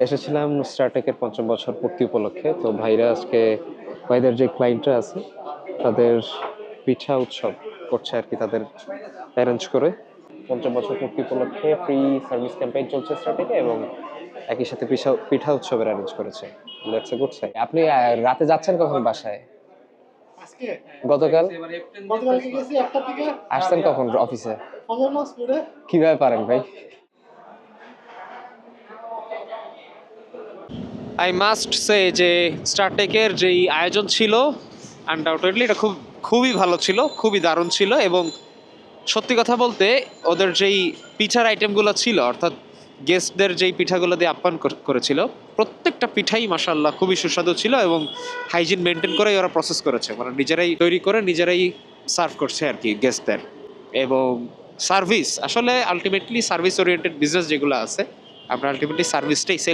এসেছিলাম স্টারটেকের ৫ম বছর পূর্তি উপলক্ষে। তো ভাইরা আজকে ভাইদের যে ক্লায়েন্টরা আছে তাদের পিঠা উৎসব করছে আর কি, তাদের অ্যারেঞ্জ করে ৫ম বছর পূর্তি উপলক্ষে ফ্রি সার্ভিস ক্যাম্পেইন চলছে স্টারটেকে, এবং একই সাথে পিঠা পিঠা উৎসবের অ্যারেঞ্জ করেছে। That's a good side. আপনি রাতে যাচ্ছেন কখন বাসায়? আজকে গতকাল গতকালকে গেছি 1টার দিকে, আসছেন কখন অফিসে? ফজর নামাজ পড়ে। কিভাবে পারেন ভাই? আই মাস্ট সে যে স্টারটেকের যেই আয়োজন ছিল আনডাউটেডলি এটা খুবই ভালো ছিল, খুবই দারুণ ছিল। এবং সত্যি কথা বলতে ওদের যেই পিঠার আইটেমগুলো ছিল, অর্থাৎ গেস্টদের যেই পিঠাগুলো দিয়ে আপ্যায়ন করেছিল, প্রত্যেকটা পিঠাই মাশাআল্লাহ খুবই সুস্বাদু ছিল এবং হাইজিন মেনটেন করেই ওরা প্রসেস করেছে, মানে নিজেরাই তৈরি করে নিজেরাই সার্ভ করছে আর কি গেস্টদের। এবং সার্ভিস আসলে আলটিমেটলি সার্ভিস ওরিয়েন্টেড বিজনেস যেগুলো আছে, আমরা আলটিমেটলি সার্ভিসটাই সেল